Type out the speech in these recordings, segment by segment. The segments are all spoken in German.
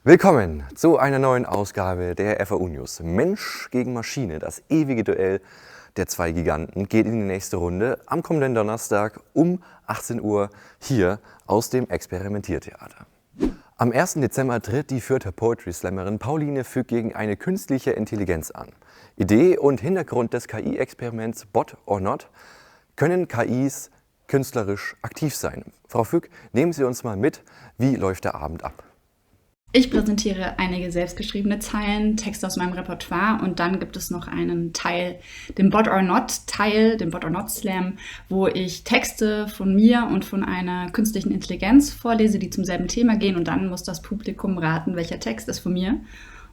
Willkommen zu einer neuen Ausgabe der FAU News. Mensch gegen Maschine, das ewige Duell der zwei Giganten, geht in die nächste Runde am kommenden Donnerstag um 18 Uhr hier aus dem Experimentiertheater. Am 1. Dezember tritt die Fürther Poetry Slammerin Pauline Füg gegen eine künstliche Intelligenz an. Idee und Hintergrund des KI-Experiments Bot or Not: können KIs künstlerisch aktiv sein? Frau Füg, nehmen Sie uns mal mit, wie läuft der Abend ab? Ich präsentiere einige selbstgeschriebene Zeilen, Texte aus meinem Repertoire, und dann gibt es noch einen Teil, den Bot or Not Teil, den Bot or Not Slam, wo ich Texte von mir und von einer künstlichen Intelligenz vorlese, die zum selben Thema gehen, und dann muss das Publikum raten, welcher Text ist von mir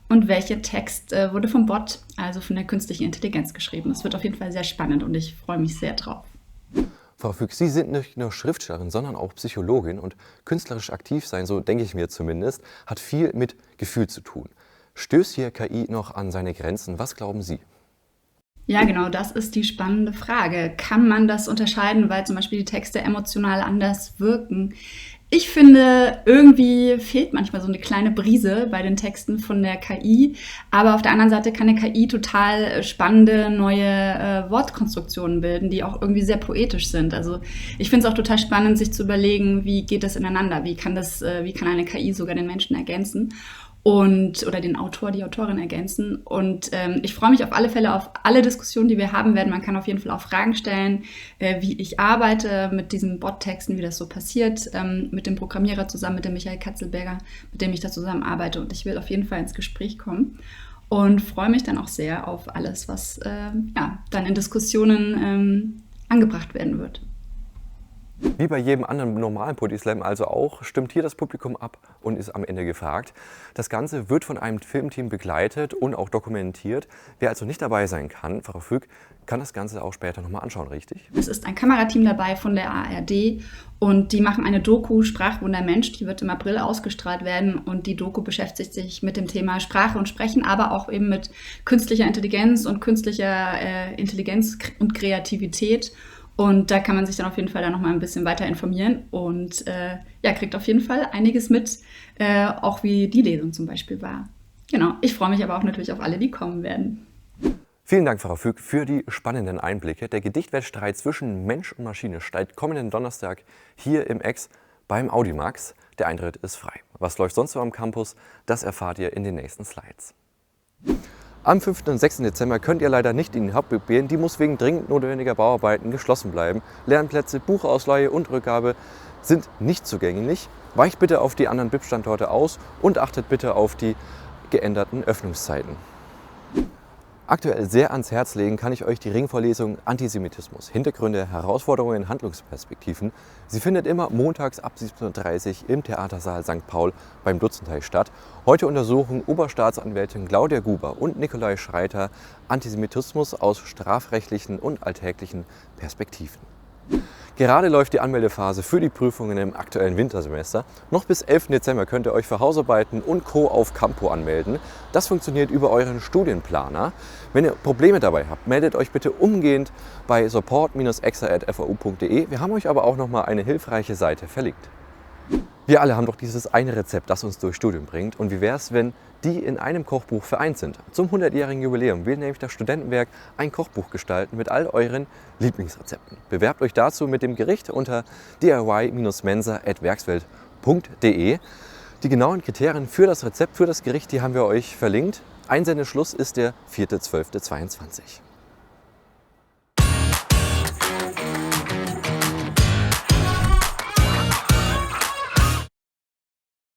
und welcher Text wurde vom Bot, also von der künstlichen Intelligenz, geschrieben. Es wird auf jeden Fall sehr spannend und ich freue mich sehr drauf. Frau Füg, Sie sind nicht nur Schriftstellerin, sondern auch Psychologin, und künstlerisch aktiv sein, so denke ich mir zumindest, hat viel mit Gefühl zu tun. Stößt hier KI noch an seine Grenzen? Was glauben Sie? Ja, genau, das ist die spannende Frage. Kann man das unterscheiden, weil zum Beispiel die Texte emotional anders wirken? Ich finde, irgendwie fehlt manchmal so eine kleine Brise bei den Texten von der KI. Aber auf der anderen Seite kann eine KI total spannende neue Wortkonstruktionen bilden, die auch irgendwie sehr poetisch sind. Also ich finde es auch total spannend, sich zu überlegen, wie geht das ineinander? Wie kann eine KI sogar den Menschen ergänzen? Oder den Autor, die Autorin ergänzen. Und ich freue mich auf alle Fälle auf alle Diskussionen, die wir haben werden. Man kann auf jeden Fall auch Fragen stellen, wie ich arbeite mit diesen Bot-Texten, wie das so passiert, mit dem Programmierer zusammen, mit dem Michael Katzelberger, mit dem ich da zusammen arbeite. Und ich will auf jeden Fall ins Gespräch kommen und freue mich dann auch sehr auf alles, was dann in Diskussionen angebracht werden wird. Wie bei jedem anderen normalen Poetry Slam also auch, stimmt hier das Publikum ab und ist am Ende gefragt. Das Ganze wird von einem Filmteam begleitet und auch dokumentiert. Wer also nicht dabei sein kann, Frau Füg, kann das Ganze auch später nochmal anschauen, richtig? Es ist ein Kamerateam dabei von der ARD und die machen eine Doku Sprachwunder Mensch, die wird im April ausgestrahlt werden, und die Doku beschäftigt sich mit dem Thema Sprache und Sprechen, aber auch eben mit künstlicher Intelligenz und Kreativität. Und da kann man sich dann auf jeden Fall noch mal ein bisschen weiter informieren und kriegt auf jeden Fall einiges mit, auch wie die Lesung zum Beispiel war. Genau, ich freue mich aber auch natürlich auf alle, die kommen werden. Vielen Dank, Frau Füg, für die spannenden Einblicke. Der Gedichtwettstreit zwischen Mensch und Maschine steigt kommenden Donnerstag hier im Ex beim Audimax. Der Eintritt ist frei. Was läuft sonst so am Campus? Das erfahrt ihr in den nächsten Slides. Am 5. und 6. Dezember könnt ihr leider nicht in die Hauptbib gehen. Die muss wegen dringend notwendiger Bauarbeiten geschlossen bleiben. Lernplätze, Buchausleihe und Rückgabe sind nicht zugänglich. Weicht bitte auf die anderen Bib-Standorte aus und achtet bitte auf die geänderten Öffnungszeiten. Aktuell sehr ans Herz legen kann ich euch die Ringvorlesung Antisemitismus, Hintergründe, Herausforderungen, Handlungsperspektiven. Sie findet immer montags ab 17:30 Uhr im Theatersaal St. Paul beim Dutzenteich statt. Heute untersuchen Oberstaatsanwältin Claudia Guber und Nikolai Schreiter Antisemitismus aus strafrechtlichen und alltäglichen Perspektiven. Gerade läuft die Anmeldephase für die Prüfungen im aktuellen Wintersemester. Noch bis 11. Dezember könnt ihr euch für Hausarbeiten und Co. auf Campo anmelden. Das funktioniert über euren Studienplaner. Wenn ihr Probleme dabei habt, meldet euch bitte umgehend bei support-exa@fau.de. Wir haben euch aber auch noch mal eine hilfreiche Seite verlinkt. Wir alle haben doch dieses eine Rezept, das uns durchs Studium bringt. Und wie wäre es, wenn die in einem Kochbuch vereint sind? Zum 100-jährigen Jubiläum will nämlich das Studentenwerk ein Kochbuch gestalten mit all euren Lieblingsrezepten. Bewerbt euch dazu mit dem Gericht unter diy-mensa@werkswelt.de. Die genauen Kriterien für das Rezept, für das Gericht, die haben wir euch verlinkt. Einsendeschluss ist der 4.12.22.